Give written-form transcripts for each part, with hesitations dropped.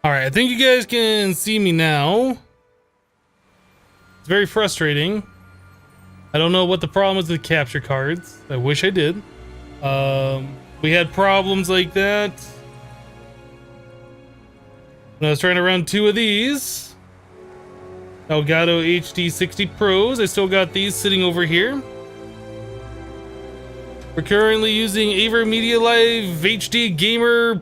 All right, I think you guys can see me now. It's very frustrating. I don't know what the problem is with capture cards. I wish I did. We had problems like that when I was trying to run 2 of these Elgato HD 60 Pros. I still got these sitting over here. We're currently using Aver Media Live HD Gamer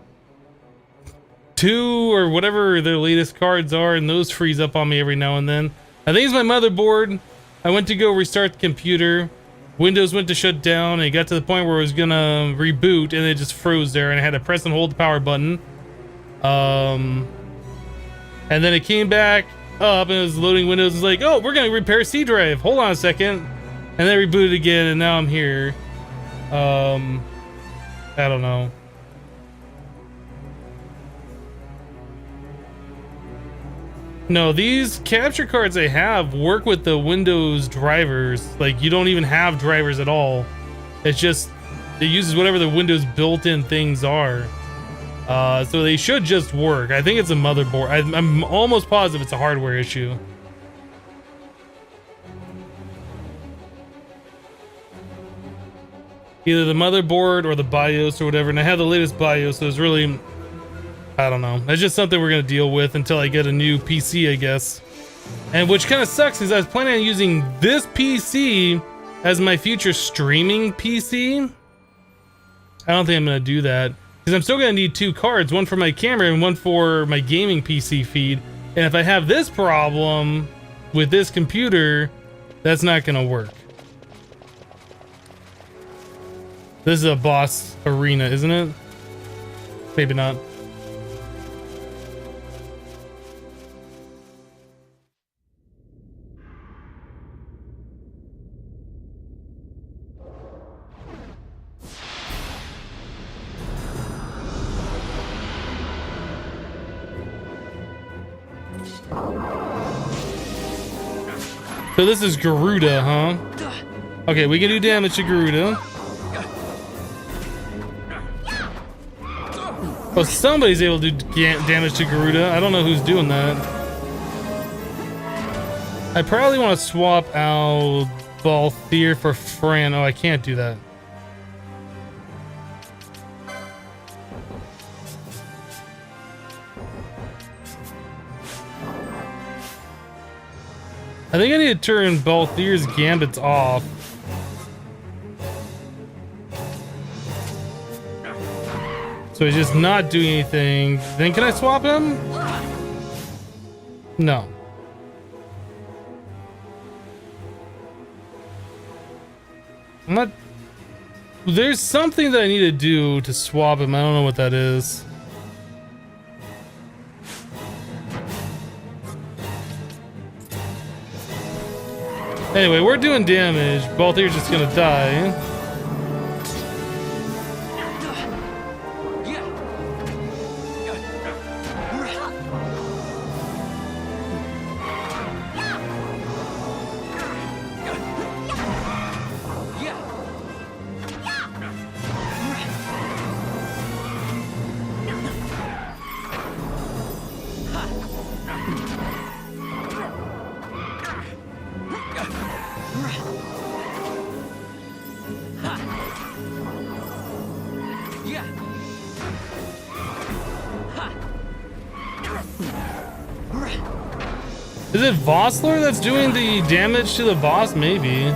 2 or whatever their latest cards are, and those freeze up on me every now and then. I think it's my motherboard. I went to go restart the computer. Windows went to shut down, and it got to the point where it was gonna reboot, and it just froze there, and I had to press and hold the power button. And then it came back up, and it was loading Windows. It's like, oh, we're gonna repair C drive. Hold on a second. And then rebooted again, and now I'm here. I don't know. No, these capture cards I have work with the Windows drivers. Like, you don't even have drivers at all. It's just, it uses whatever the Windows built-in things are. So they should just work. I think it's a motherboard. I'm almost positive it's a hardware issue. Either the motherboard or the BIOS or whatever. And I have the latest BIOS, so it's really, I don't know. It's just something we're gonna deal with until I get a new PC, I guess. And which kind of sucks is I was planning on using this PC as my future streaming PC. I don't think I'm gonna do that because I'm still gonna need 2 cards, one for my camera and one for my gaming PC feed. And if I have this problem with this computer, that's not gonna work. This is a boss arena, isn't it? Maybe not. So this is Garuda, huh? Okay, we can do damage to Garuda. Oh, somebody's able to do damage to Garuda. I don't know who's doing that. I probably want to swap out Balthier for Fran. Oh, I can't do that. I think I need to turn Balthier's gambits off. So he's just not doing anything. Then can I swap him? No. I'm not... There's something that I need to do to swap him. I don't know what that is. Anyway, we're doing damage. Balthier's just gonna die. Is it Vossler that's doing the damage to the boss? Maybe.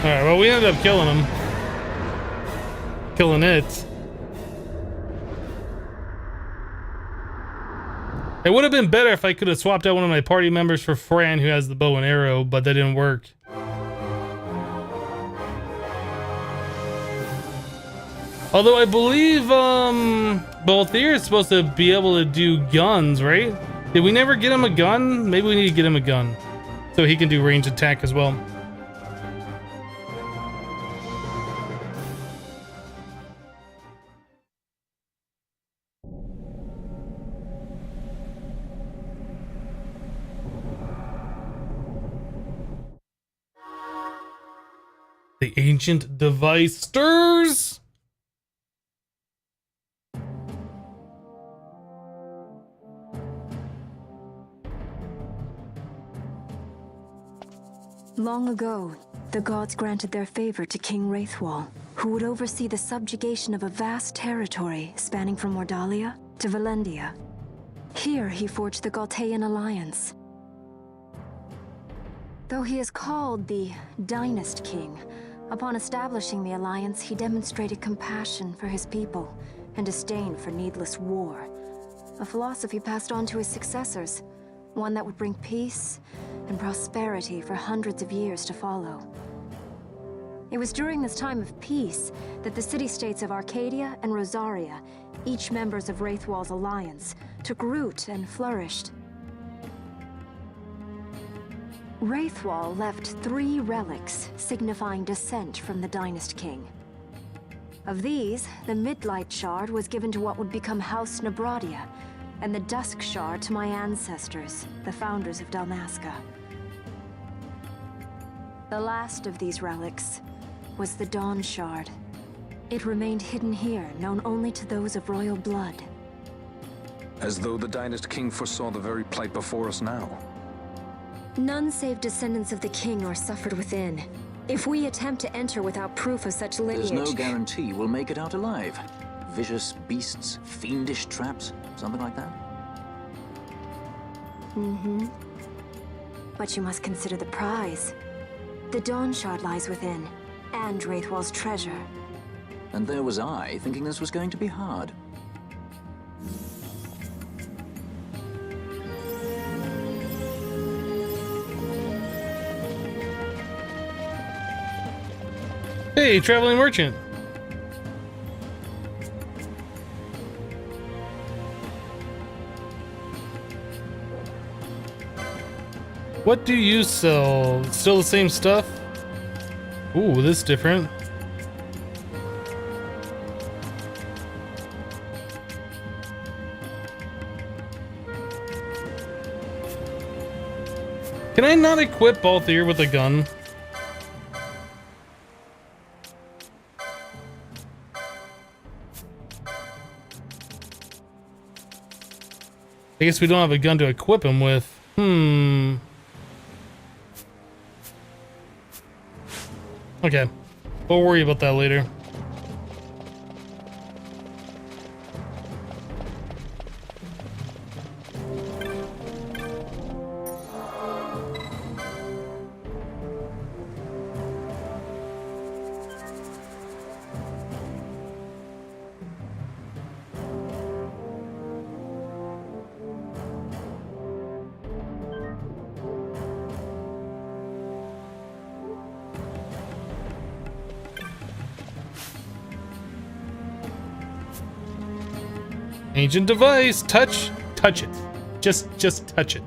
Alright, well, we ended up killing him. Killing it. It would have been better if I could have swapped out one of my party members for Fran, who has the bow and arrow, but that didn't work. Although I believe Balthier is supposed to be able to do guns, right? Did we never get him a gun? Maybe we need to get him a gun so he can do range attack as well. The ancient device stirs. Long ago, the gods granted their favor to King Wraithwall, who would oversee the subjugation of a vast territory spanning from Mordalia to Valendia. Here he forged the Galtean alliance. Though he is called the Dynast King, upon establishing the alliance, he demonstrated compassion for his people and disdain for needless war. A philosophy passed on to his successors, one that would bring peace and prosperity for hundreds of years to follow. It was during this time of peace that the city-states of Arcadia and Rosaria, each members of Wraithwall's alliance, took root and flourished. Wraithwall left 3 relics signifying descent from the Dynast King. Of these, the Midlight Shard was given to what would become House Nabradia, and the Dusk Shard to my ancestors, the founders of Dalmasca. The last of these relics was the Dawn Shard. It remained hidden here, known only to those of royal blood. As though the Dynast King foresaw the very plight before us now. None save descendants of the king are suffered within. If we attempt to enter without proof of such lineage... There's no guarantee we'll make it out alive. Vicious beasts, fiendish traps, something like that? Mm-hmm. But you must consider the prize. The Dawn Shard lies within, and Wraithwall's treasure. And there was I, thinking this was going to be hard. Hey, traveling merchant. What do you sell? Still the same stuff? Ooh, this is different. Can I not equip Balthier with a gun? I guess we don't have a gun to equip him with. Okay. We'll worry about that later. Ancient device, touch it. Just touch it.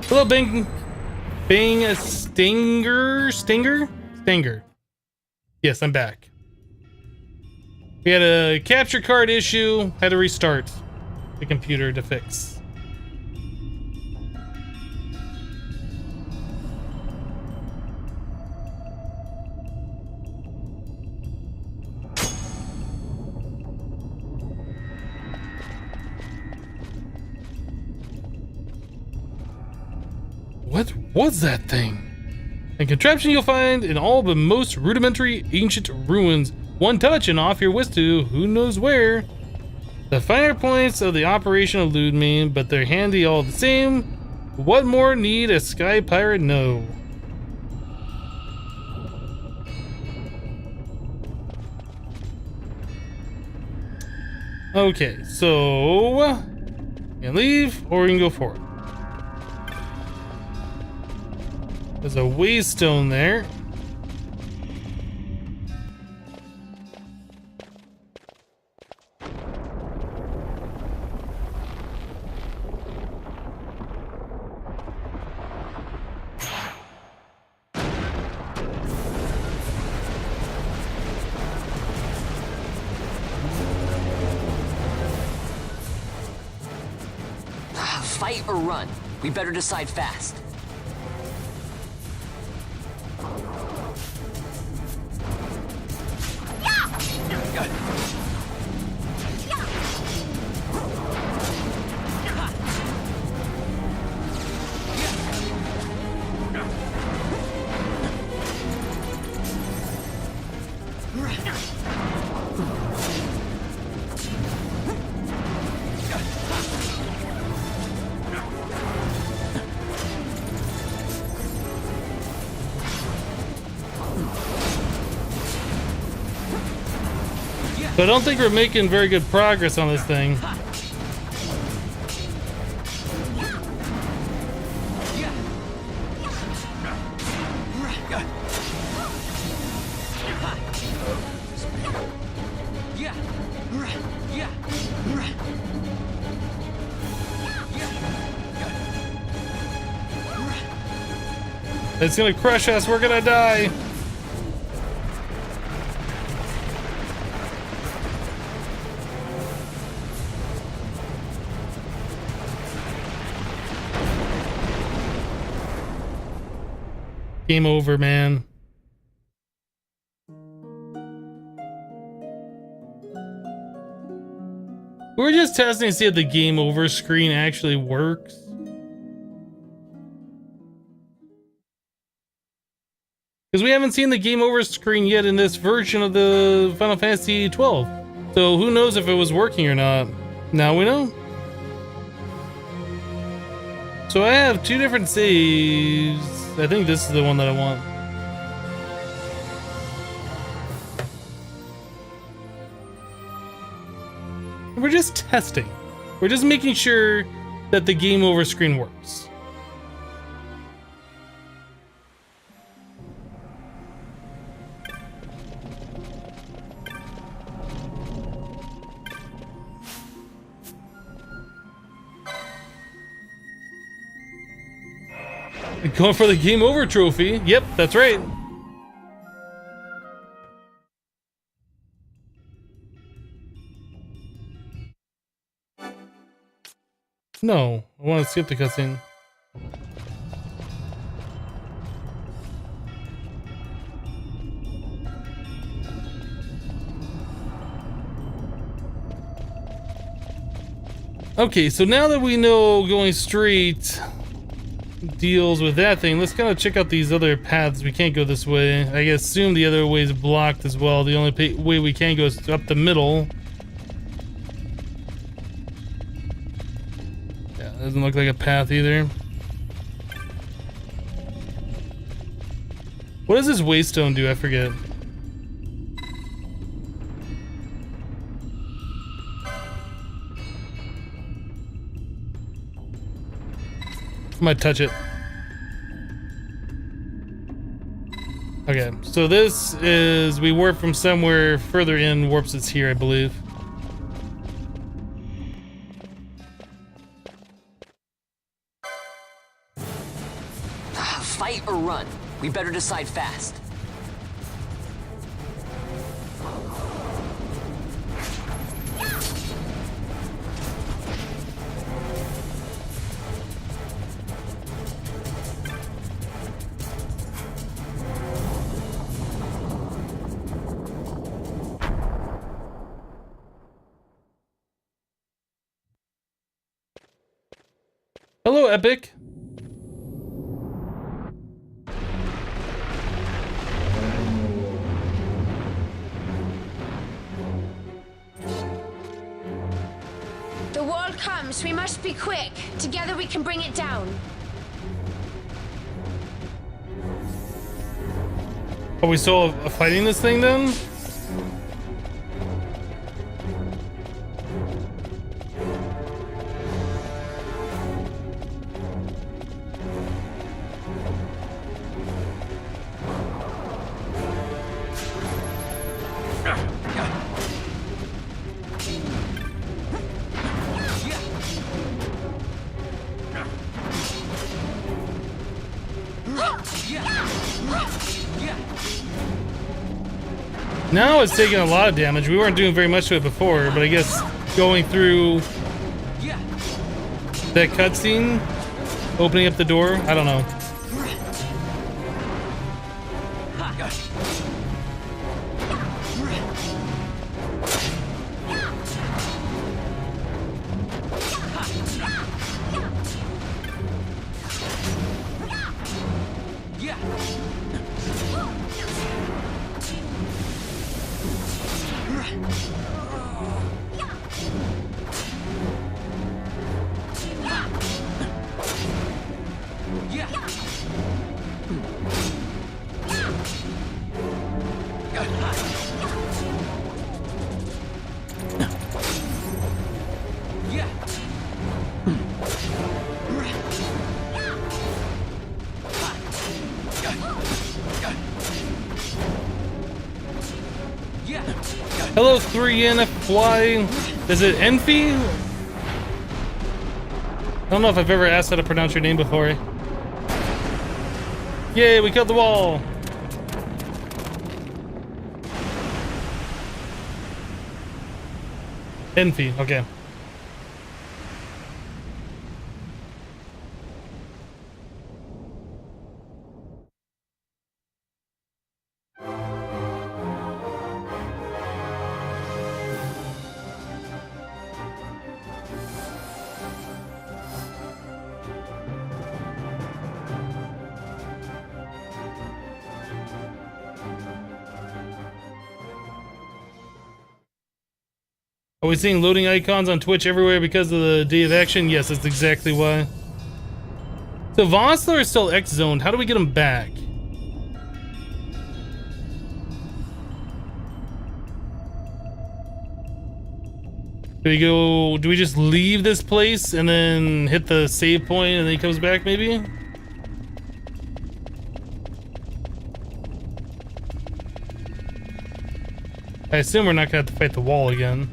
Hello, Bing, a Stinger. Yes, I'm back. We had a capture card issue, had to restart the computer to fix. What was that thing? A contraption you'll find in all but most rudimentary ancient ruins. One touch and off you're whisked to who knows where. The finer points of the operation elude me, but they're handy all the same. What more need a sky pirate know? Okay, so you can leave or you can go forward. There's a waystone there. Fight or run? We better decide fast. So I don't think we're making very good progress on this thing. It's gonna crush us, we're gonna die. Game over, man. We're just testing to see if the game over screen actually works. Because we haven't seen the game over screen yet in this version of the Final Fantasy XII. So who knows if it was working or not. Now we know. So I have two different saves. I think this is the one that I want. We're just testing. We're just making sure that the game over screen works. Going for the game over trophy. Yep, that's right. No, I want to skip the cutscene. Okay, so now that we know going straight deals with that thing, let's kind of check out these other paths. We can't go this way. I assume the other way is blocked as well. The only way we can go is up the middle. Yeah, doesn't look like a path either. What does this waystone do? I forget. I might touch it. Okay, so this is, we warp from somewhere further in, warps us here, I believe. Fight or run? We better decide fast. Hello, Epic. The wall comes. We must be quick. Together we can bring it down. Are we still fighting this thing then? Now it's taking a lot of damage. We weren't doing very much to it before, but I guess going through That cutscene opening up the door. I don't know. Hello, 3NFY. Is it Enfi? I don't know if I've ever asked how to pronounce your name before. Yay, we killed the wall. Enfi, okay. Are we seeing loading icons on Twitch everywhere because of the day of action? Yes, that's exactly why. So Vossler is still X-zoned. How do we get him back? Do we go, do we just leave this place and then hit the save point and then he comes back maybe? I assume we're not gonna have to fight the wall again.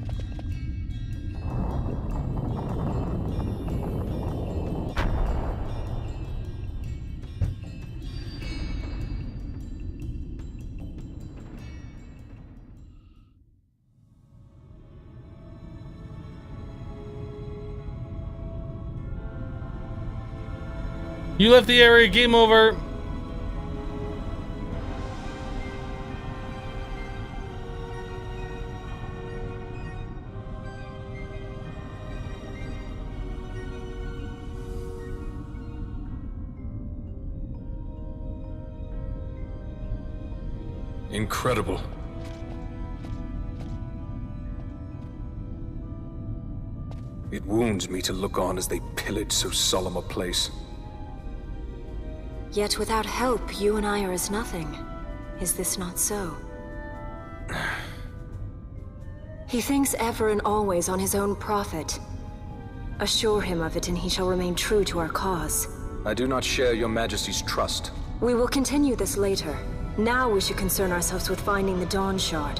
You left the area, game over. Incredible. It wounds me to look on as they pillage so solemn a place. Yet without help, you and I are as nothing. Is this not so? He thinks ever and always on his own profit. Assure him of it and he shall remain true to our cause. I do not share your majesty's trust. We will continue this later. Now we should concern ourselves with finding the Dawn Shard.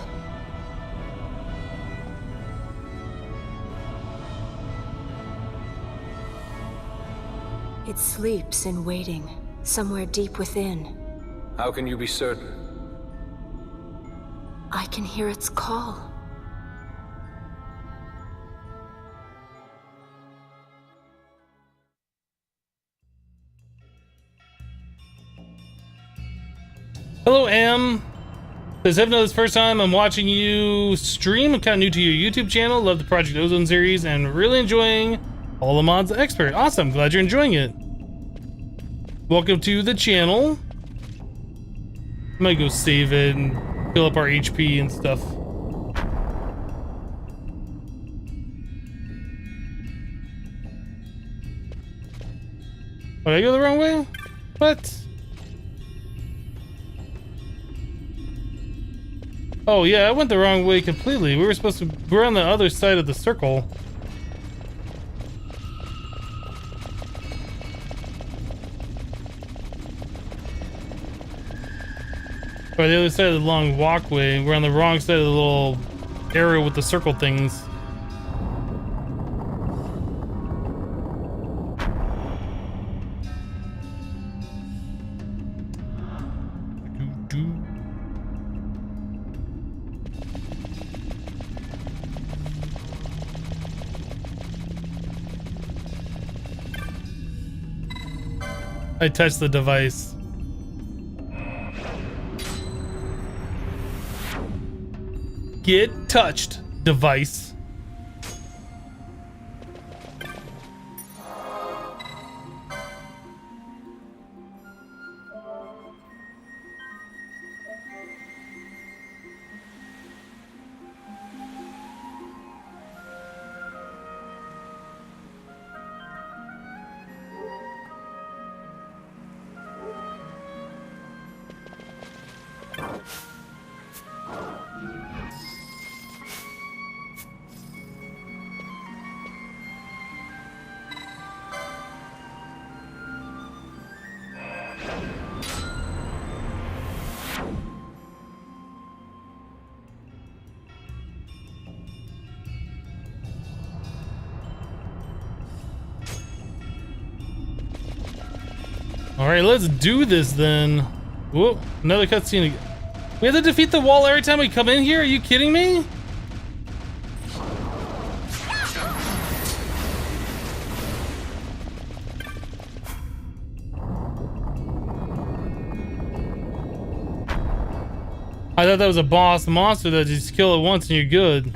It sleeps in waiting, somewhere deep within. How can you be certain? I can hear its call. Hello, Am. Says, Hypno, this first time I'm watching you stream. I'm kind of new to your YouTube channel. Love the Project Ozone series and really enjoying all the mods expert. Awesome. Glad you're enjoying it. Welcome to the channel. I'm gonna go save it and fill up our HP and stuff. Did I go the wrong way? What? Oh yeah, I went the wrong way completely. We were supposed to, we're on the other side of the circle. Or the other side of the long walkway. We're on the wrong side of the little area with the circle things. I touched the device. Get touched, device. All right, let's do this then. Whoa, another cutscene. We have to defeat the wall every time we come in here? Are you kidding me? I thought that was a boss monster that you just kill it once and you're good.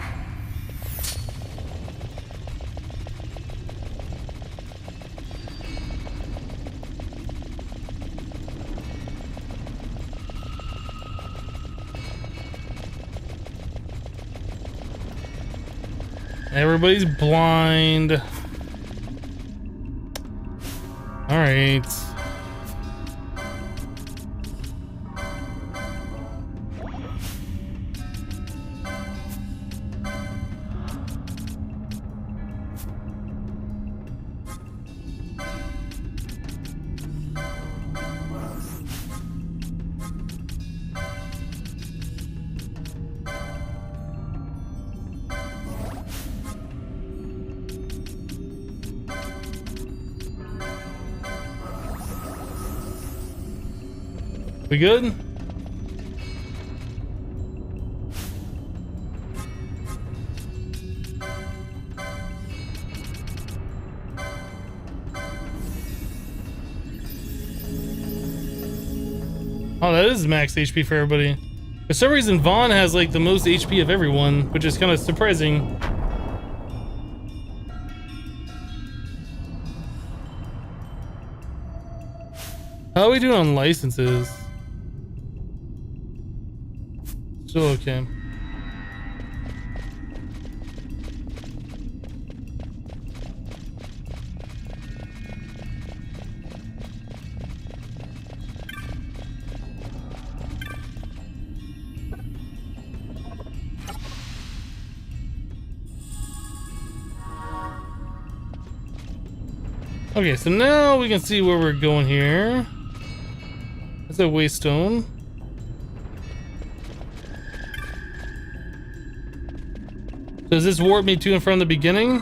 Everybody's blind. All right. We good? Oh, that is max HP for everybody. For some reason, Vaughn has like the most HP of everyone, which is kind of surprising. How are we doing on licenses? Still okay. Okay, so now we can see where we're going here. That's a waystone. Does this warp me to and from the beginning?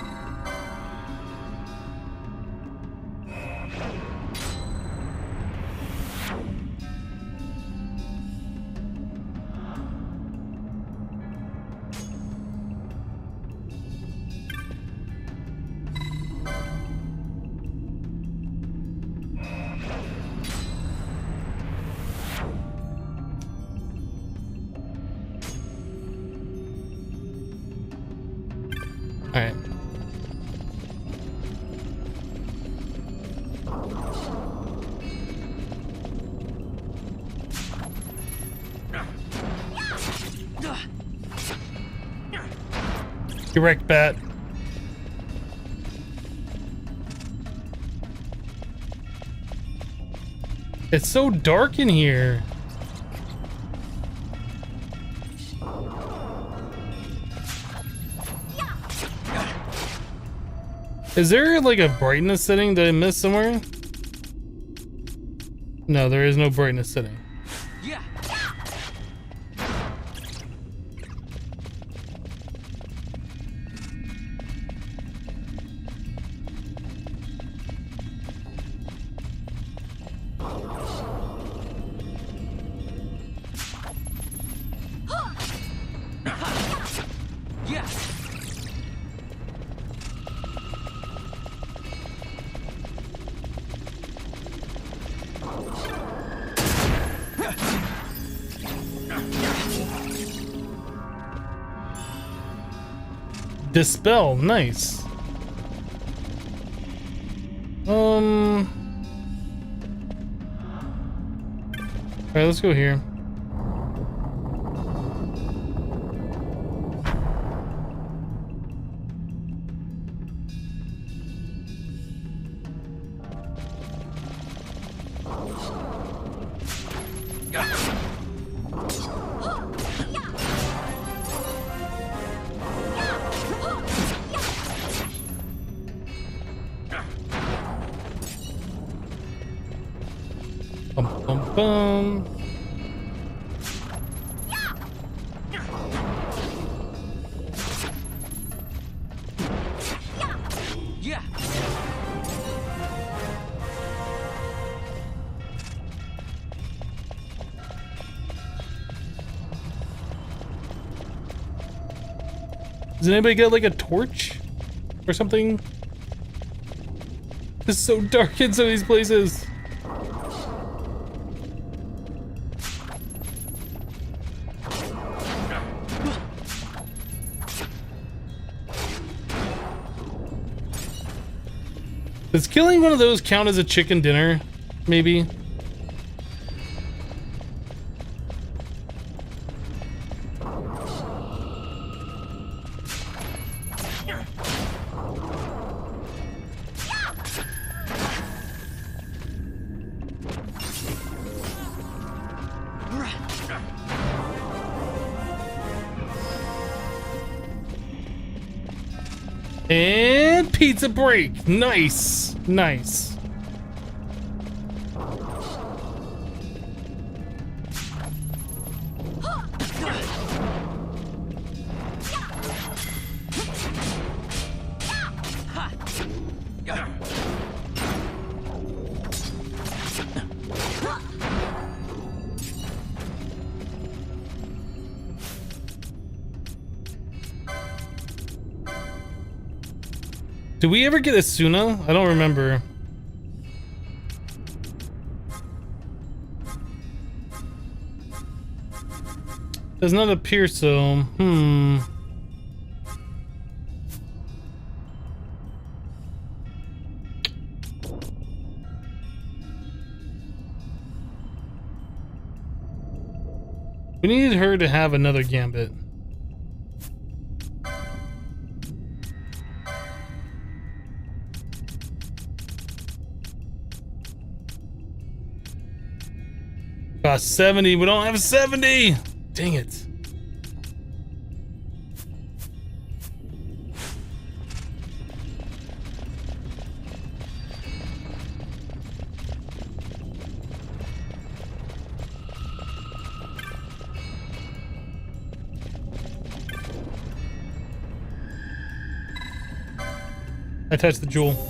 All right. Direct bat. It's so dark in here. Is there like a brightness setting that I missed somewhere? No, there is no brightness setting. Dispel, nice. Alright, let's go here. Bum, bum, bum. Yeah. Does anybody get like a torch or something? It's so dark in some of these places. Does killing one of those count as a chicken dinner? Maybe. And pizza break. Nice. Nice. Did we ever get a Suna? I don't remember. Does not appear so. We needed her to have another gambit. Got 70. We don't have 70. Dang it. I touched the jewel.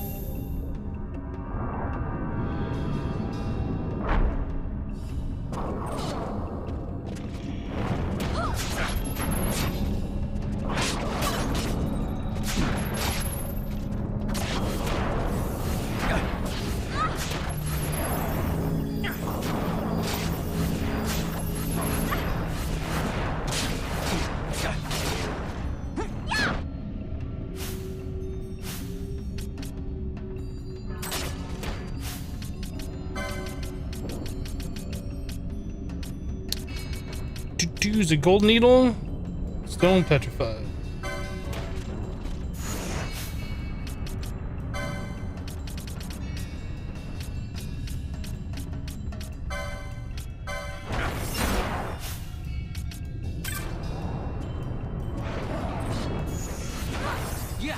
Use a gold needle, stone petrified. Yeah.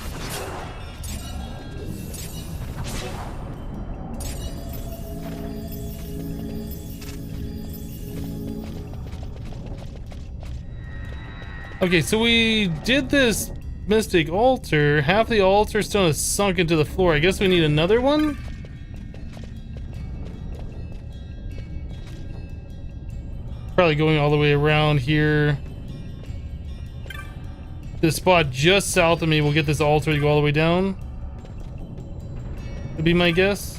Okay, so we did this mystic altar. Half the altar stone is sunk into the floor. I guess we need another one? Probably going all the way around here. This spot just south of me will get this altar to go all the way down. Would be my guess.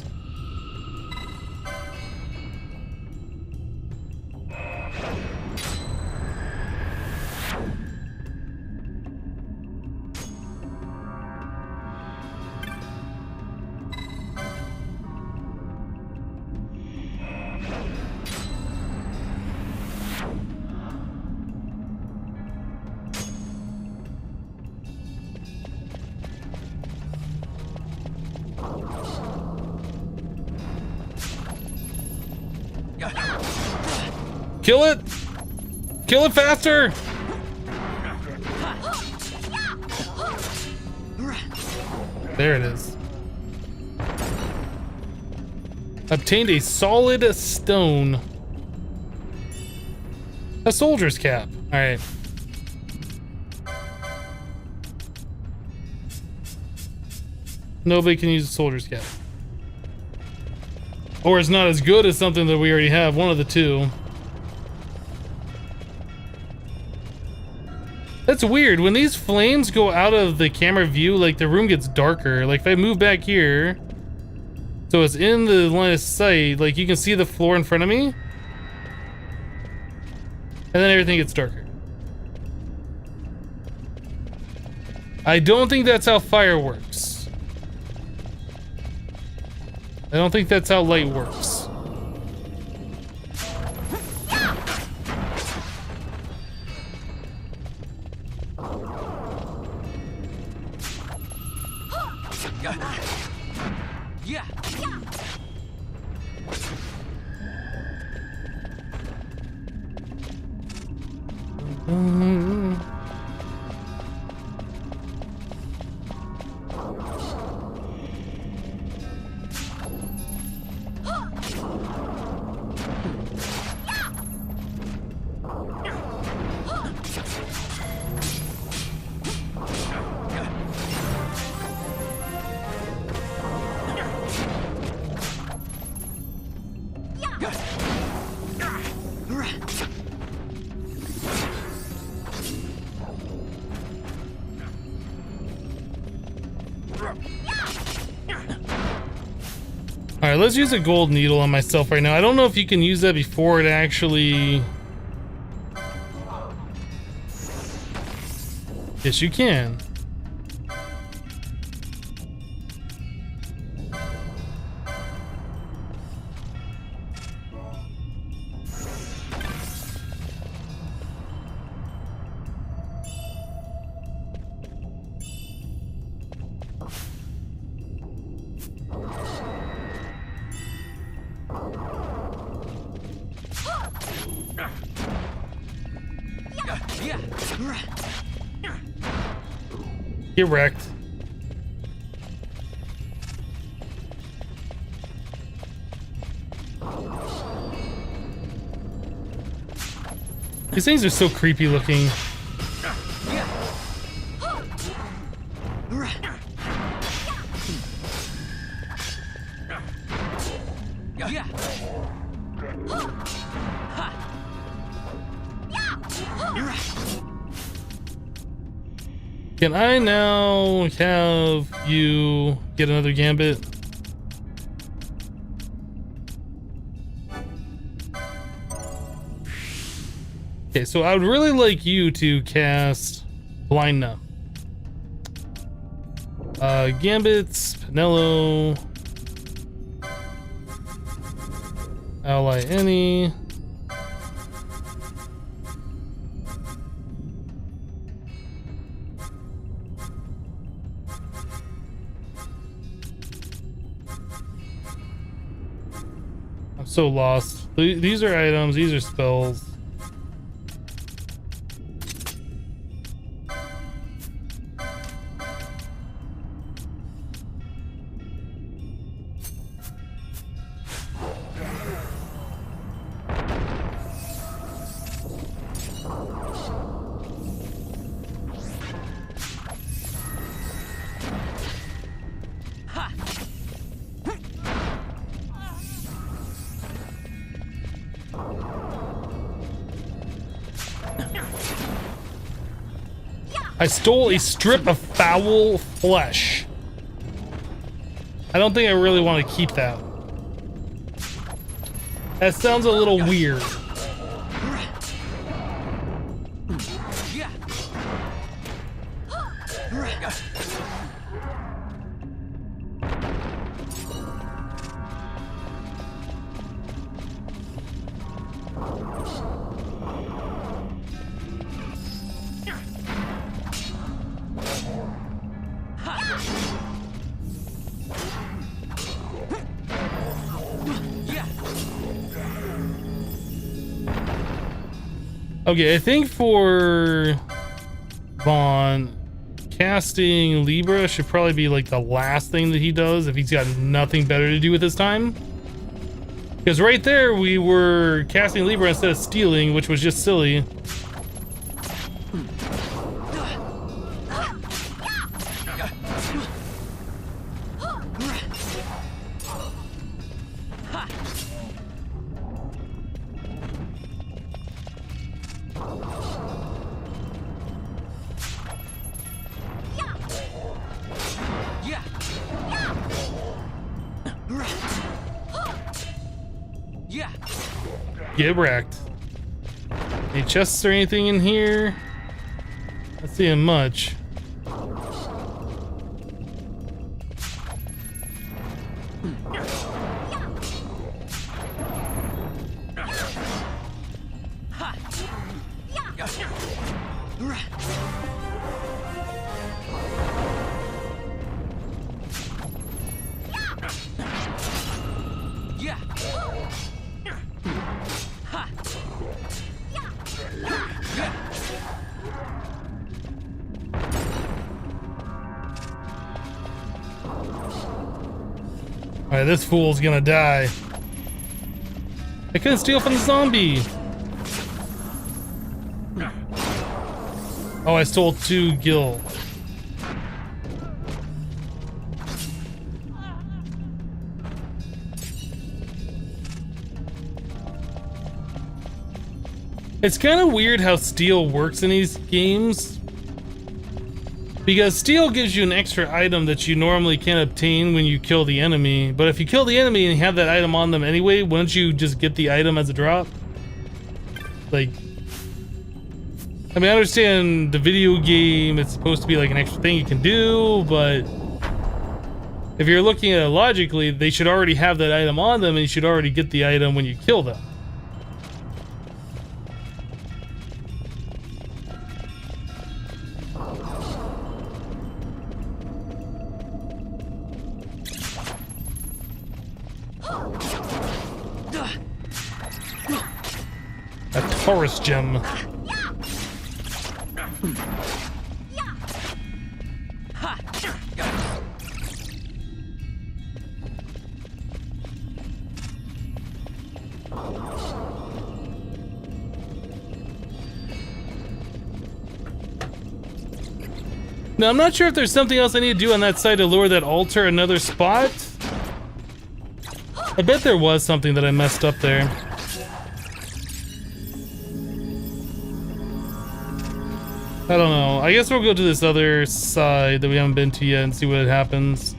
Kill it! Kill it faster! There it is. Obtained a solid stone. A soldier's cap. Alright. Nobody can use a soldier's cap. Or it's not as good as something that we already have. One of the two. That's weird. When these flames go out of the camera view, like the room gets darker. Like if I move back here, so it's in the line of sight, like you can see the floor in front of me. And then everything gets darker. I don't think that's how fire works. I don't think that's how light works. Alright, let's use a gold needle on myself right now. I don't know if you can use that before it actually... Yes, you can. Get wrecked. These things are so creepy looking. Can I now have you get another gambit? Okay, so I would really like you to cast Blind Numb. Gambits, Pinello, ally any. I'm so lost. These are items, these are spells. I stole a strip of foul flesh. I don't think I really want to keep that. That sounds a little weird. Okay, I think for Vaughn, casting Libra should probably be like the last thing that he does if he's got nothing better to do with his time. Because right there we were casting Libra instead of stealing, which was just silly. Get wrecked. Any chests or anything in here? Not seeing much. Alright, this fool's gonna die. I couldn't steal from the zombie. Oh, I stole 2 gil. It's kind of weird how steal works in these games. Because steal gives you an extra item that you normally can't obtain when you kill the enemy. But if you kill the enemy and you have that item on them anyway, wouldn't you just get the item as a drop? Like, I mean, I understand the video game, it's supposed to be like an extra thing you can do, but if you're looking at it logically, they should already have that item on them and you should already get the item when you kill them. A Taurus gem. Now, I'm not sure if there's something else I need to do on that side to lure that altar another spot. I bet there was something that I messed up there. I don't know. I guess we'll go to this other side that we haven't been to yet and see what happens.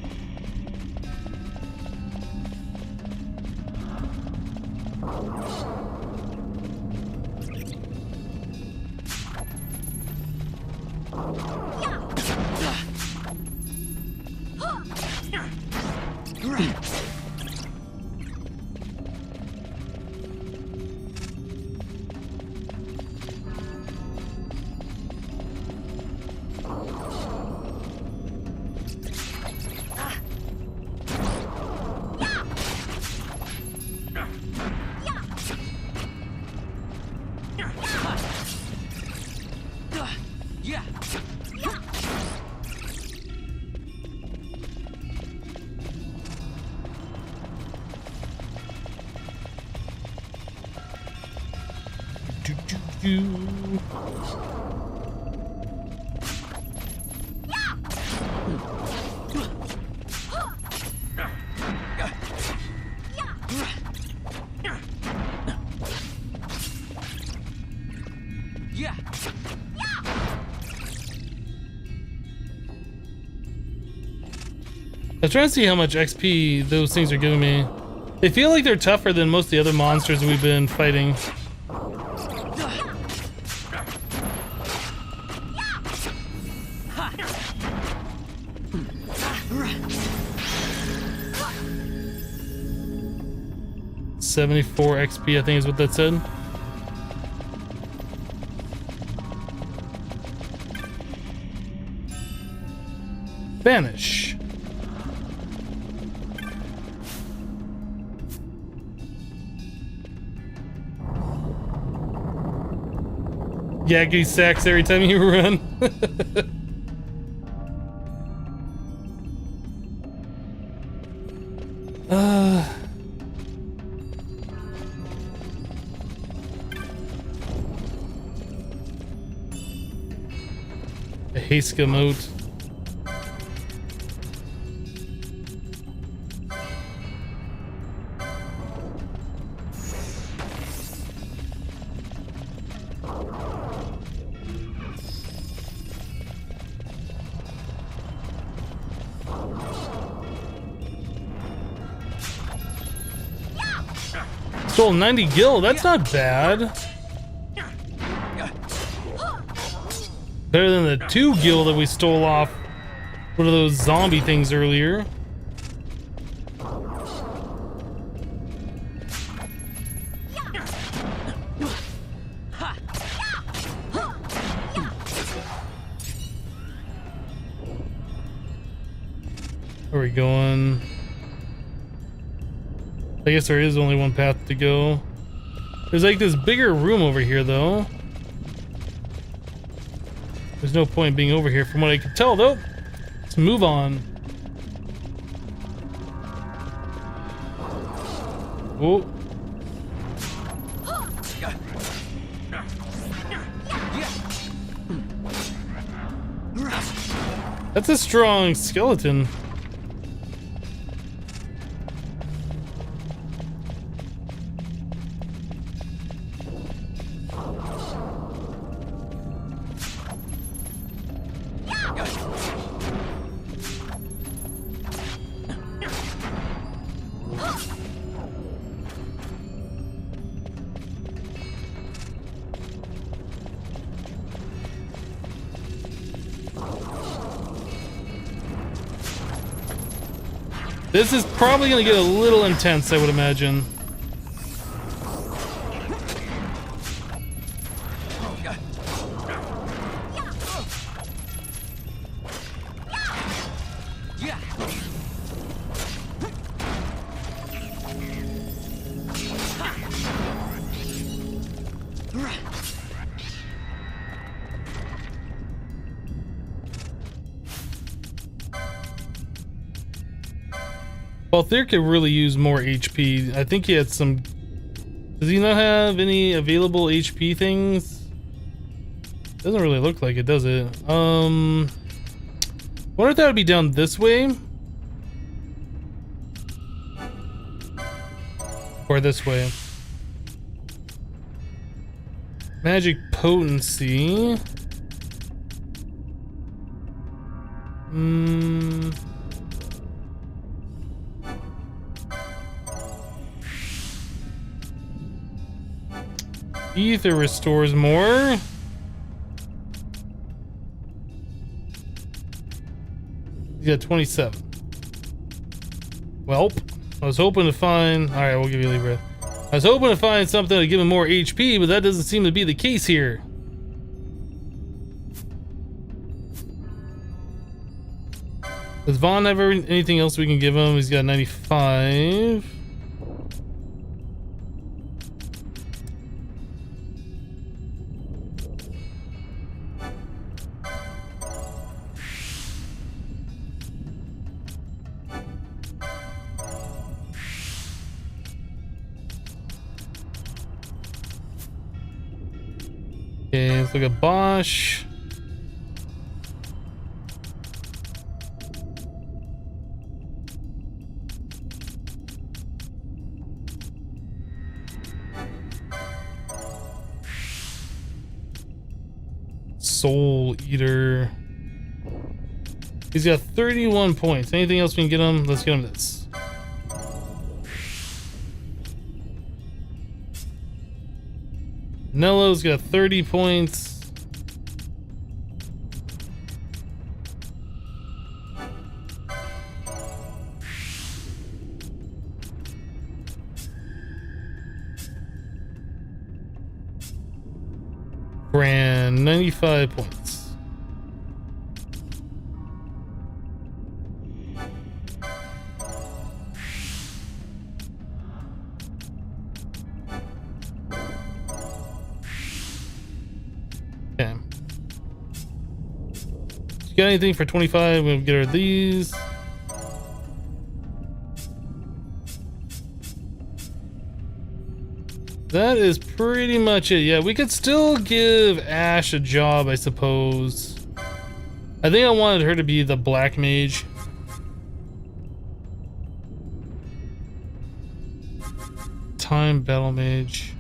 I'm trying to see how much XP those things are giving me. They feel like they're tougher than most of the other monsters we've been fighting. $74 XP, I think is what that said. Vanish. Yakety sacks every time you run. A Haska moat. Stole 90 gil, that's not bad. Better than the 2 gil that we stole off one of those zombie things earlier. Where are we going? I guess there is only one path to go. There's like this bigger room over here though. There's no point being over here from what I can tell though. Let's move on. Oh. That's a strong skeleton. This is probably gonna get a little intense, I would imagine. Balthier could really use more HP. I think he had some... Does he not have any available HP things? Doesn't really look like it, does it? Wonder if that would be down this way? Or this way? Magic potency. Ether restores more. He's got 27. Welp. I was hoping to find... Alright, we'll give you a breath. I was hoping to find something to give him more HP, but that doesn't seem to be the case here. Does Vaughn have anything else we can give him? He's got 95. Okay, let's look at Bosch. Soul Eater. He's got 31 points. Anything else we can get him? Let's get him this. Nello's got 30 points. Bran, 95 points. Got anything for 25? We'll get her these. That is pretty much it. Yeah, we could still give Ash a job, I suppose. I think I wanted her to be the black mage. Time battle mage.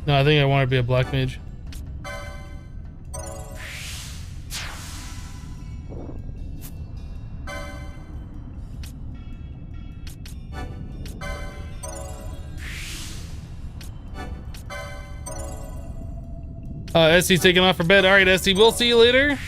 No, I think I want her to be a black mage. Essie's taking off for bed. All right, Essie, we'll see you later.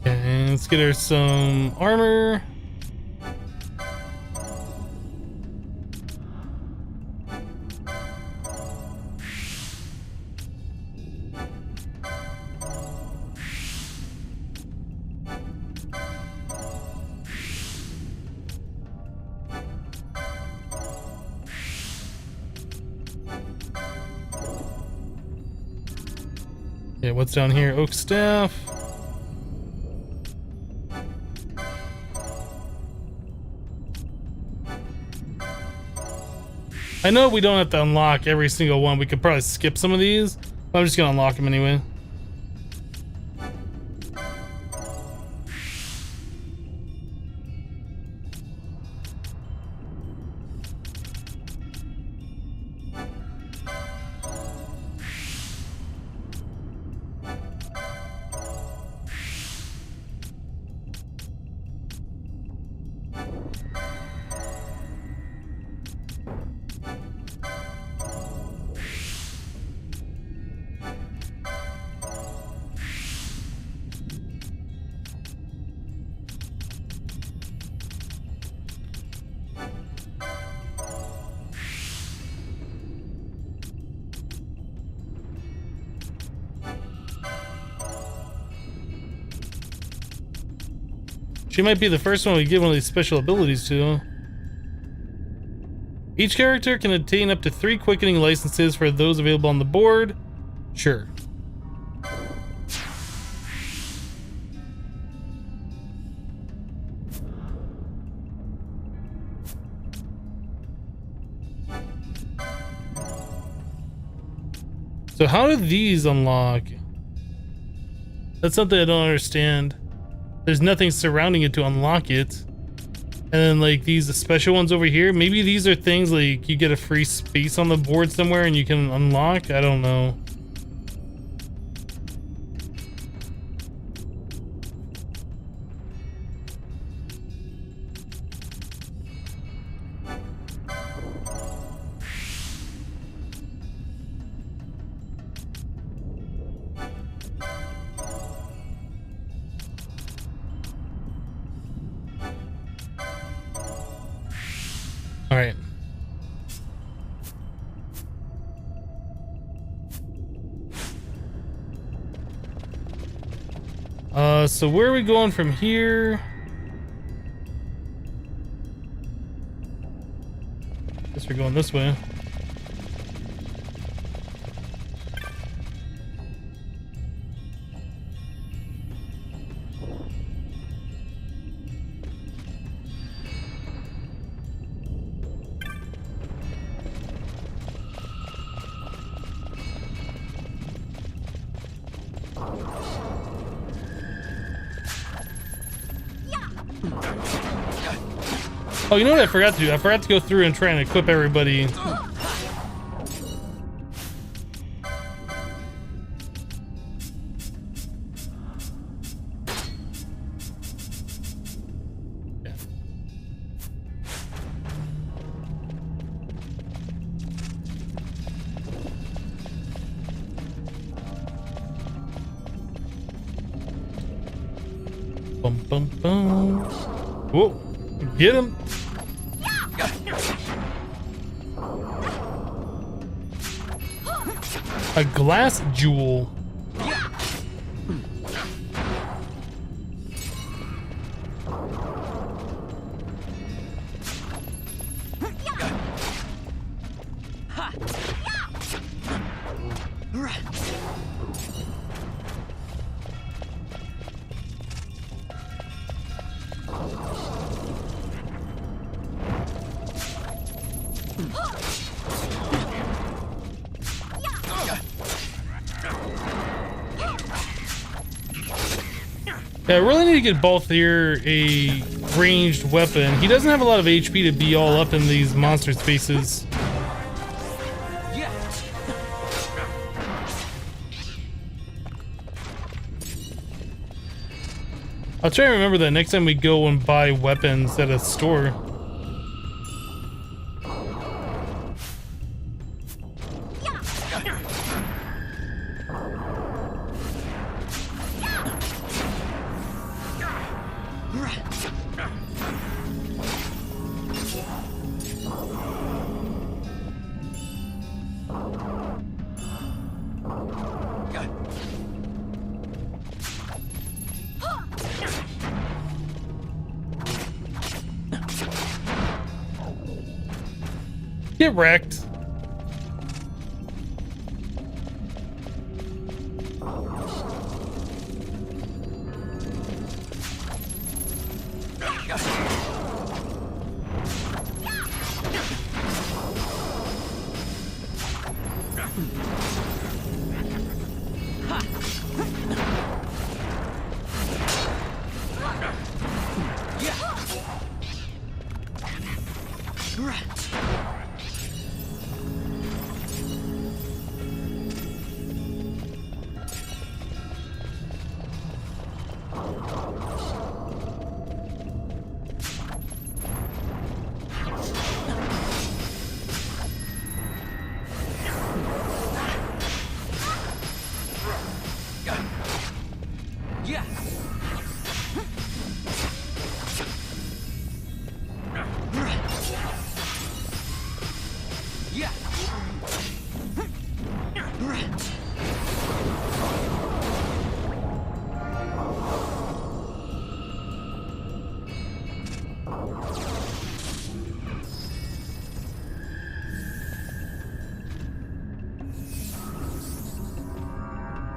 And let's get her some armor. Yeah, what's down here? Oak staff. I know we don't have to unlock every single one. We could probably skip some of these, but I'm just gonna unlock them anyway. She might be the first one we give one of these special abilities to. Each character can obtain up to 3 quickening licenses for those available on the board. Sure. So how do these unlock? That's something I don't understand. There's nothing surrounding it to unlock it. And then like these special ones over here, maybe these are things like you get a free space on the board somewhere and you can unlock. I don't know. All right. So where are we going from here? Guess we're going this way. Oh, you know what I forgot to do? I forgot to go through and try and equip everybody. Yeah. Bum, bum, bum. Whoa, get him. A glass jewel. Yeah, I really need to get Balthier a ranged weapon. He doesn't have a lot of HP to be all up in these monster spaces. I'll try to remember that next time we go and buy weapons at a store. Get wrecked.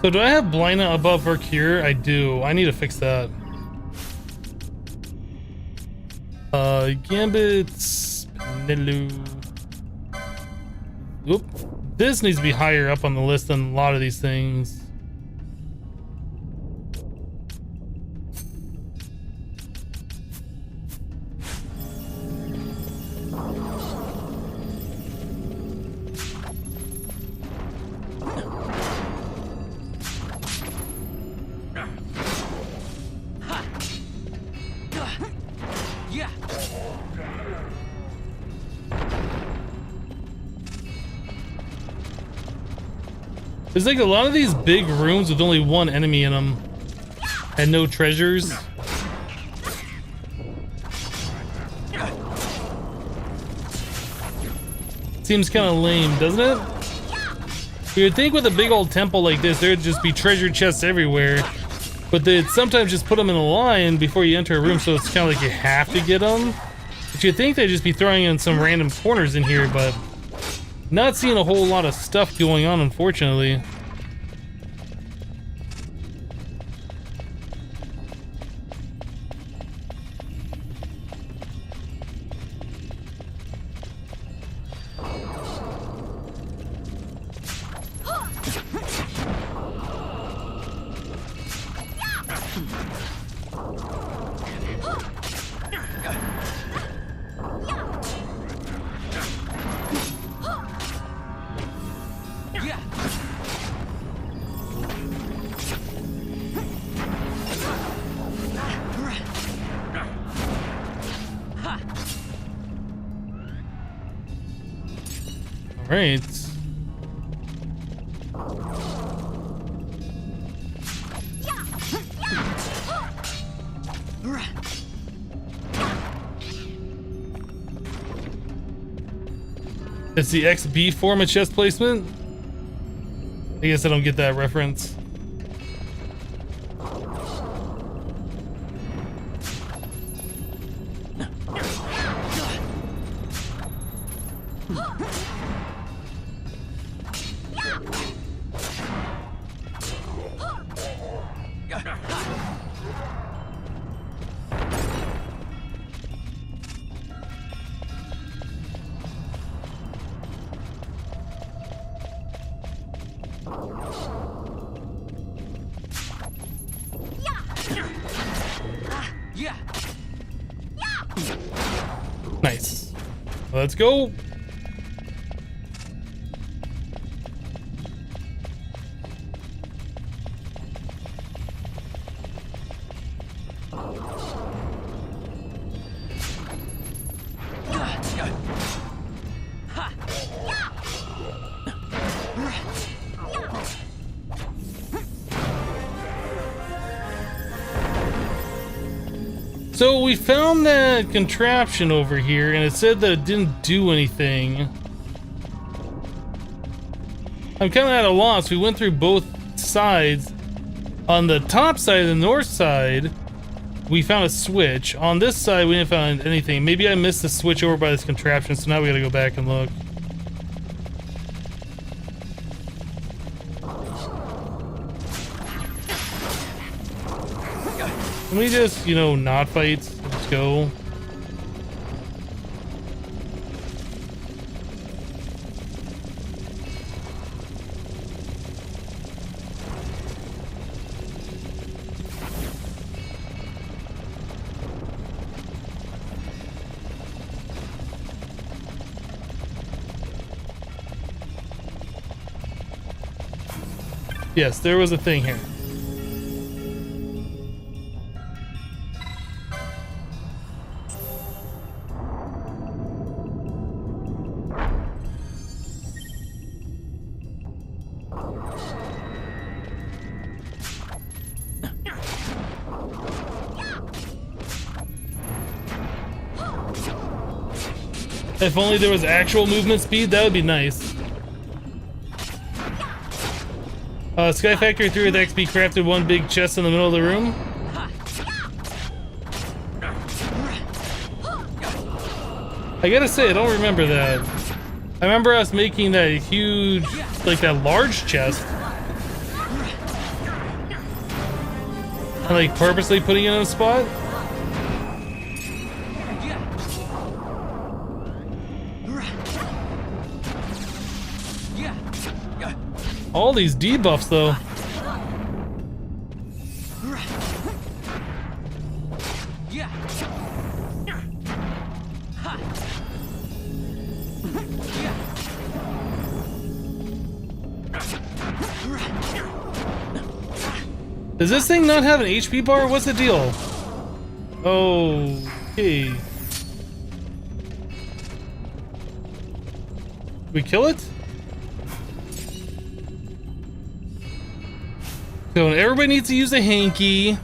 So do I have Blina above her cure? I do. I need to fix that. Gambits, Nilu. Oop. This needs to be higher up on the list than a lot of these things. There's like a lot of these big rooms with only one enemy in them and no treasures. Seems kind of lame, doesn't it? You'd think with a big old temple like this, there'd just be treasure chests everywhere. But they'd sometimes just put them in a line before you enter a room, so it's kind of like you have to get them. But you'd think they'd just be throwing in some random corners in here, but not seeing a whole lot of stuff going on, unfortunately. Right. It's the XB form of chest placement? I guess I don't get that reference. Nice. Let's go. So we found that contraption over here, and it said that it didn't do anything. I'm kind of at a loss. We went through both sides. On the top side, the north side, we found a switch. On this side, we didn't find anything. Maybe I missed the switch over by this contraption, so now we gotta go back and look. Can we just, you know, not fight? Let's go. Yes, there was a thing here. If only there was actual movement speed, that would be nice. Sky Factory 3 with XP crafted one big chest in the middle of the room. I gotta say, I don't remember that. I remember us making that huge, like that large chest. And like purposely putting it in a spot. All these debuffs though. Does this thing not have an HP bar? What's the deal? Okay. We kill it? So everybody needs to use a hanky.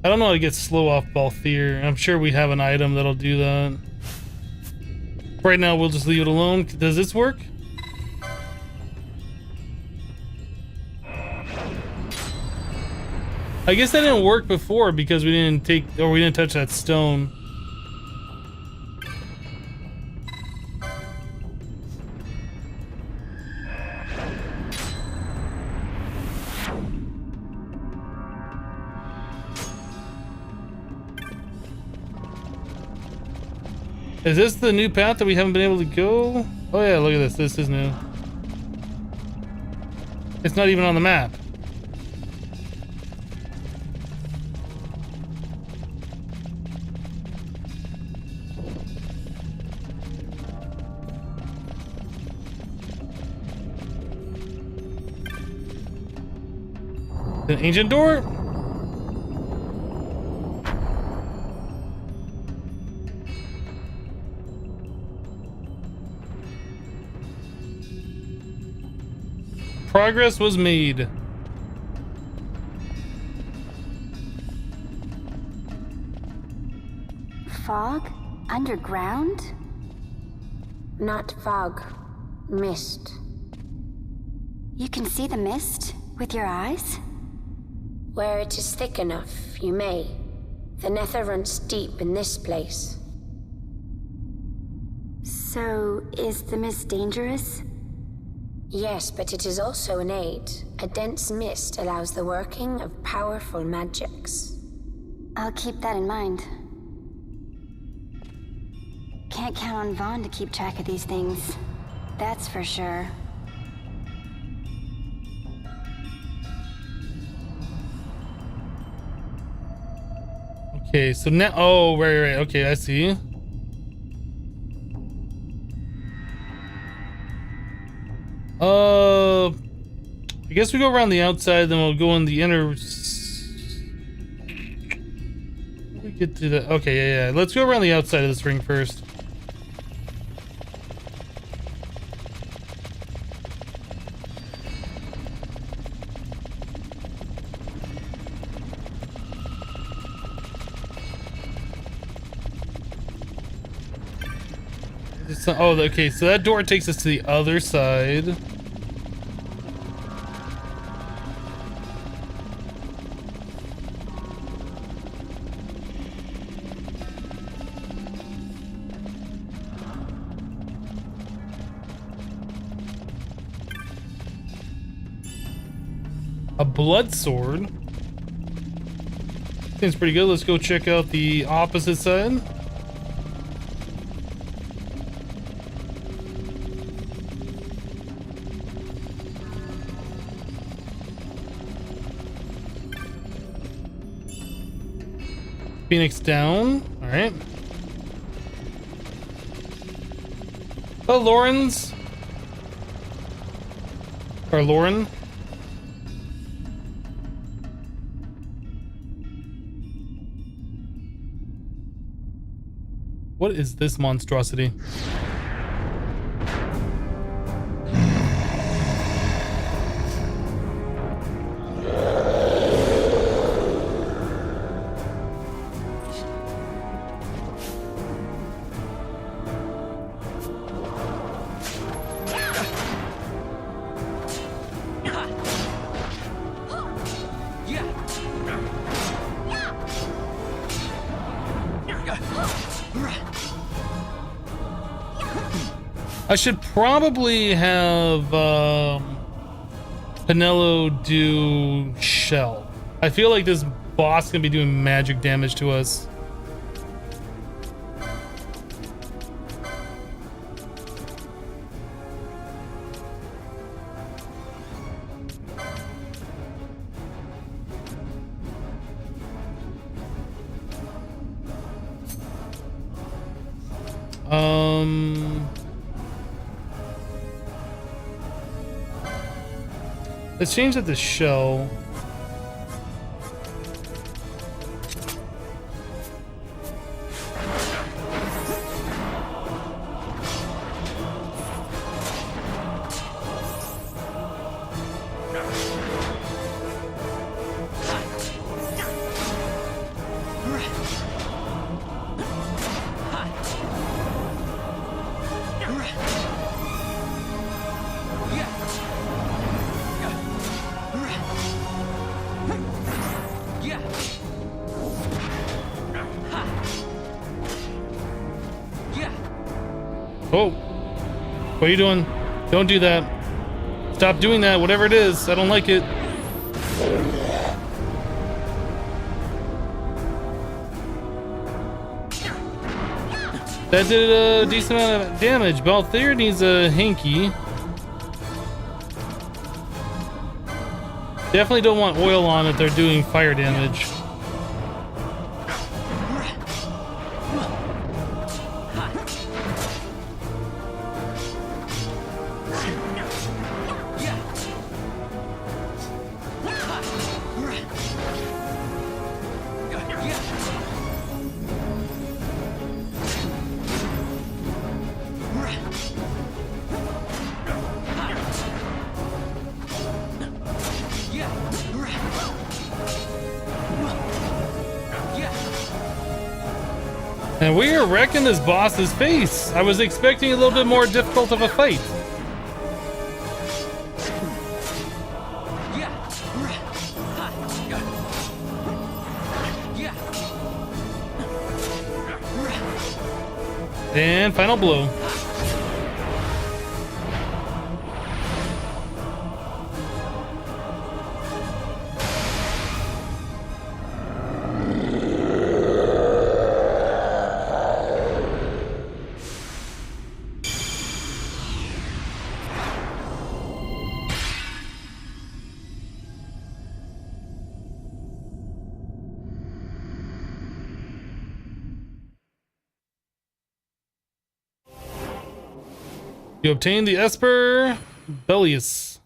I don't know how to get slow off Balthier. I'm sure we have an item that'll do that. Right now, we'll just leave it alone. Does this work? I guess that didn't work before because we didn't take, or we didn't touch that stone. Is this the new path that we haven't been able to go? Oh yeah, look at this. This is new. It's not even on the map. The ancient door? Progress was made. Fog? Underground? Not fog. Mist. You can see the mist with your eyes? Where it is thick enough, you may. The nether runs deep in this place. So, is the mist dangerous? Yes, but it is also an aid. A dense mist allows the working of powerful magics. I'll keep that in mind. Can't count on Vaughn to keep track of these things. That's for sure. Okay, so now, oh, right, okay, I see. I guess we go around the outside, then we'll go in the inner. We get to the, okay, yeah. Let's go around the outside of this ring first. Oh, okay, so that door takes us to the other side. A blood sword. Seems pretty good. Let's go check out the opposite side. Phoenix down. All right. Oh, Lauren's. Or Lauren. What is this monstrosity? I should probably have Penelo do shell. I feel like this boss is gonna be doing magic damage to us. Let's change that to shell. Oh, what are you doing? Don't do that. Stop doing that, whatever it is. I don't like it. That did a decent amount of damage. Balthair needs a hanky. Definitely don't want oil on if they're doing fire damage. And we are wrecking this boss's face. I was expecting a little bit more difficult of a fight. And final blow. You obtain the Esper Bellius.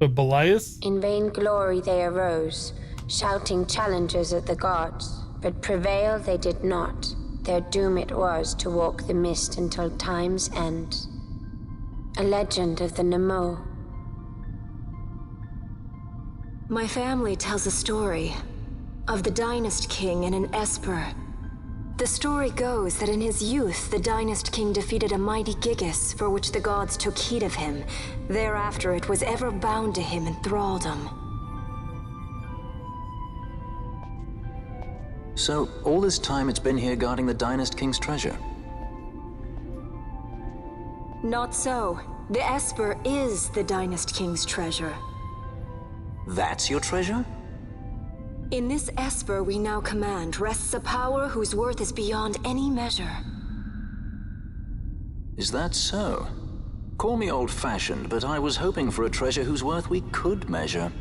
Belias? In vain glory they arose, shouting challenges at the gods, but prevail they did not. Their doom it was to walk the mist until time's end. A legend of the Nemo. My family tells a story of the Dynast King and an Esper. The story goes that in his youth, the Dynast King defeated a mighty Gigas, for which the gods took heed of him. Thereafter, it was ever bound to him in thraldom. So, all this time it's been here guarding the Dynast King's treasure? Not so. The Esper is the Dynast King's treasure. That's your treasure? In this Esper we now command rests a power whose worth is beyond any measure. Is that so? Call me old-fashioned, but I was hoping for a treasure whose worth we could measure.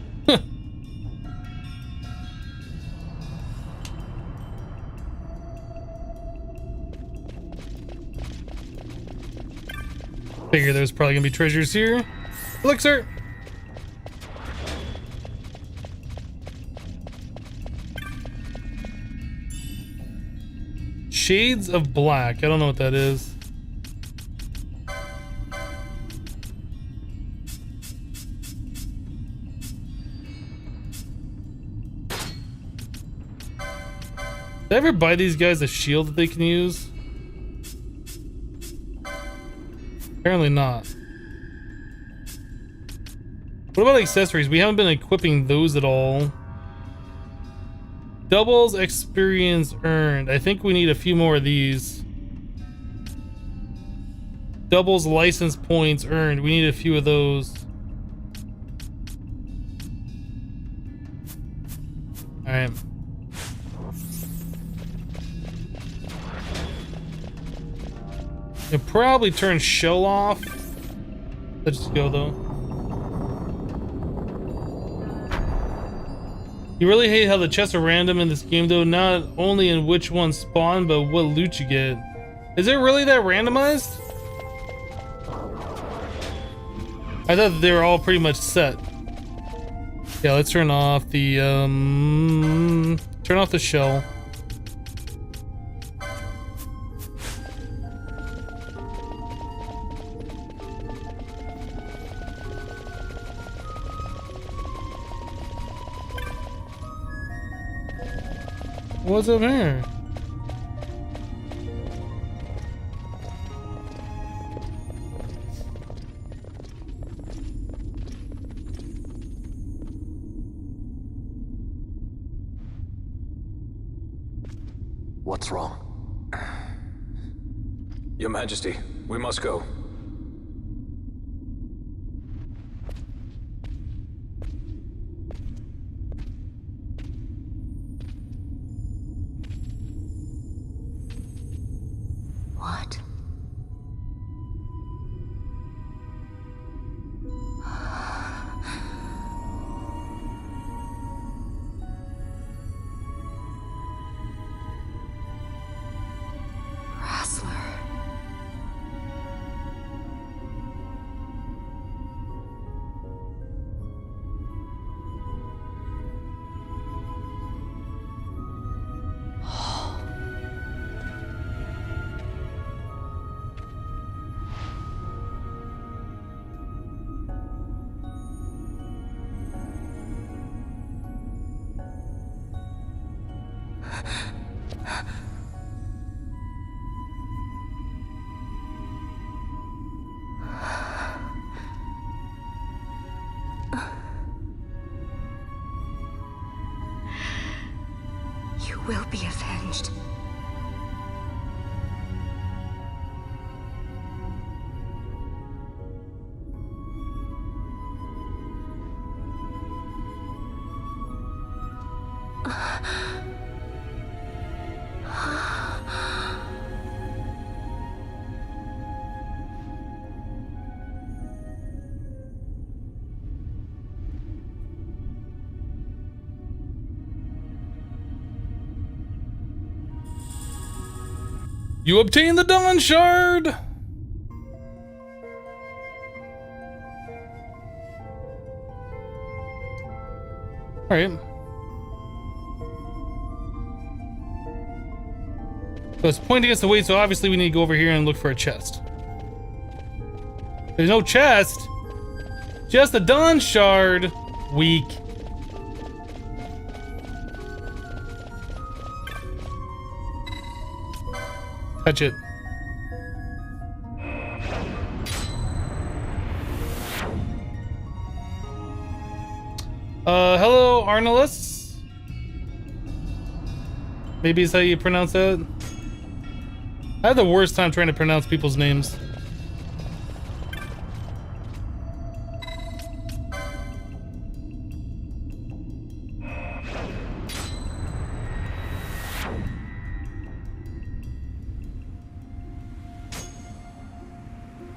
Figure there's probably gonna be treasures here. Elixir! Shades of Black. I don't know what that is. Did I ever buy these guys a shield that they can use? Apparently not. What about accessories? We haven't been equipping those at all. Doubles experience earned. I think we need a few more of these. Doubles license points earned. We need a few of those. Alright. It probably turn shell off. Let's just go though. You really hate how the chests are random in this game though, not only in which ones spawn, but what loot you get. Is it really that randomized? I thought they were all pretty much set. Yeah, let's turn off the shell. What's up here? What's wrong? Your Majesty, we must go. What? will be avenged. You obtain the Dawn Shard! Alright. So it's pointing us away, so obviously we need to go over here and look for a chest. There's no chest! Just a Dawn Shard! Weak. Touch it. Hello, Arnolus? Maybe is how you pronounce that? I have the worst time trying to pronounce people's names.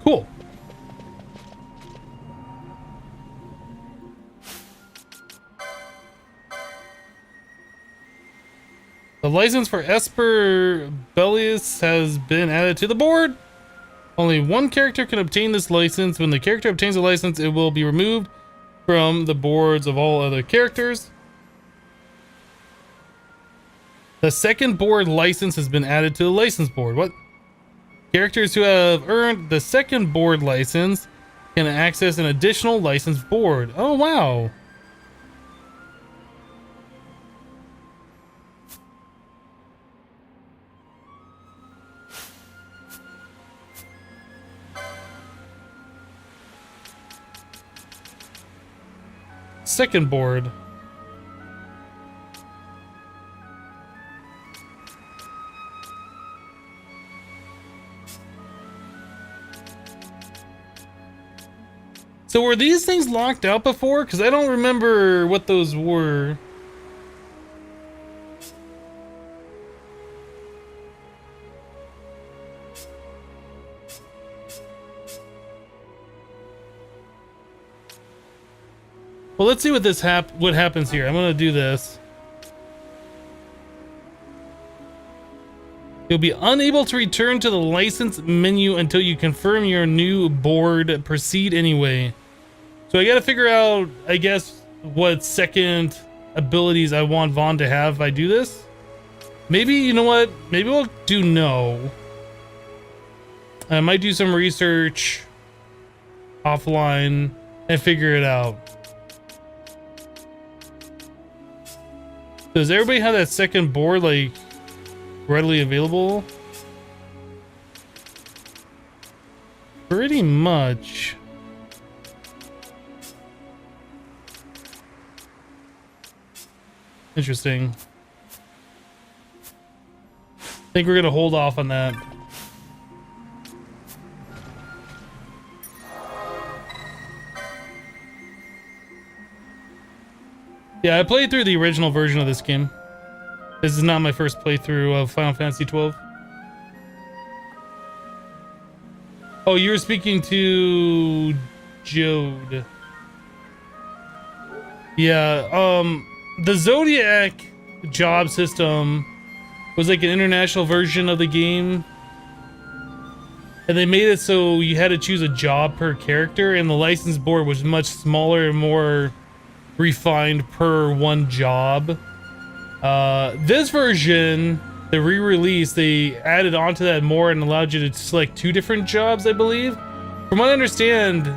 Cool. The license for Esper Bellius has been added to the board. Only one character can obtain this license. When the character obtains a license, it will be removed from the boards of all other characters. The second board license has been added to the license board. What? Characters who have earned the second board license can access an additional license board. Oh, wow. Second board. So were these things locked out before? Because I don't remember what those were. Well, let's see what what happens here. I'm gonna do this. You'll be unable to return to the license menu until you confirm your new board. Proceed anyway. So I gotta figure out, I guess, what second abilities I want Vaughn to have if I do this. Maybe, you know what? Maybe we'll do no. I might do some research offline and figure it out. Does everybody have that second board, like, readily available? Pretty much. Interesting. I think we're gonna hold off on that. Yeah, I played through the original version of this game. This is not my first playthrough of Final Fantasy XII. Oh, you were speaking to Jode. Yeah, the Zodiac job system was like an international version of the game. And they made it so you had to choose a job per character, and the license board was much smaller and more refined per one job. This version, the re-release, they added onto that more and allowed you to select 2 different jobs, I believe. From what I understand,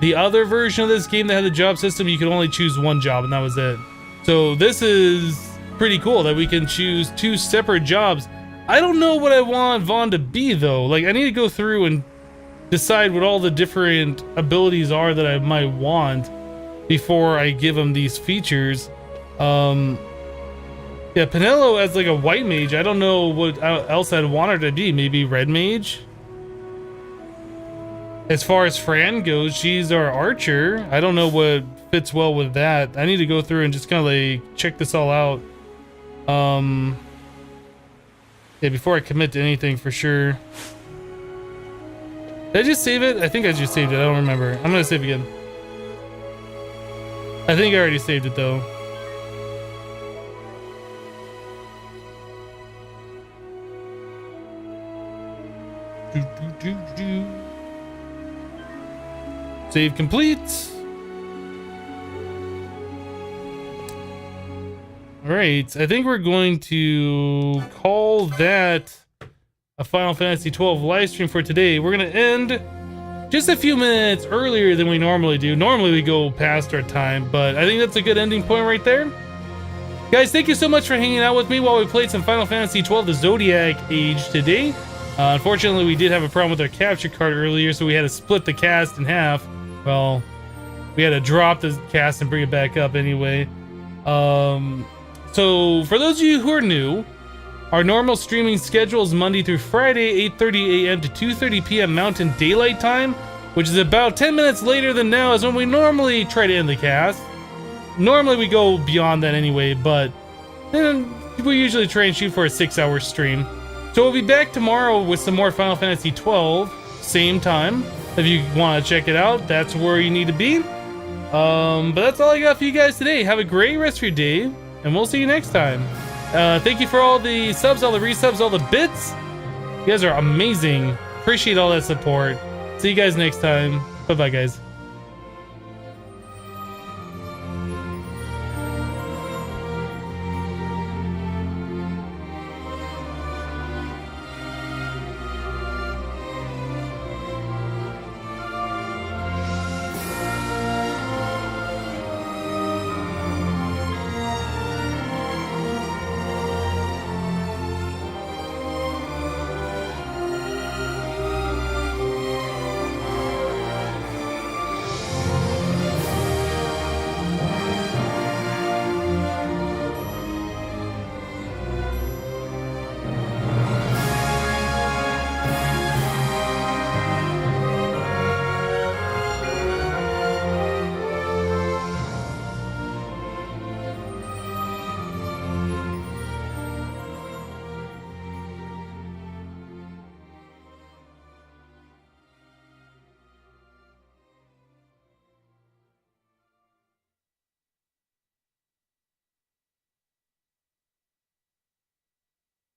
the other version of this game that had the job system, you could only choose 1 job and that was it. So this is pretty cool that we can choose 2 separate jobs. I don't know what I want Vaughn to be though. Like, I need to go through and decide what all the different abilities are that I might want before I give him these features. Yeah, Yeah, Penelo as like a white mage. I don't know what else I'd want her to be. Maybe red mage. As far as Fran goes, she's our archer. I don't know what fits well with that. I need to go through and just kind of like check this all out. Yeah, before I commit to anything for sure. Did I just save it? I think I just saved it. I don't remember. I'm gonna save again. I think I already saved it though. Save complete. All right, I think we're going to call that a Final Fantasy XII live stream for today. We're gonna end just a few minutes earlier than we normally do. Normally we go past our time, but I think that's a good ending point right there. Guys, thank you so much for hanging out with me while we played some Final Fantasy XII the Zodiac Age today. Unfortunately, we did have a problem with our capture card earlier, so we had to split the cast in half. Well, we had to drop the cast and bring it back up anyway. So for those of you who are new, our normal streaming schedule is Monday through Friday, 8:30 a.m. to 2:30 p.m. Mountain Daylight Time, which is about 10 minutes later than now is when we normally try to end the cast. Normally we go beyond that anyway, but we usually try and shoot for a 6-hour stream. So we'll be back tomorrow with some more Final Fantasy XII, same time. If you want to check it out, that's where you need to be. But that's all I got for you guys today. Have a great rest of your day, and we'll see you next time. Thank you for all the subs, all the resubs, all the bits. You guys are amazing. Appreciate all that support. See you guys next time. Bye-bye, guys.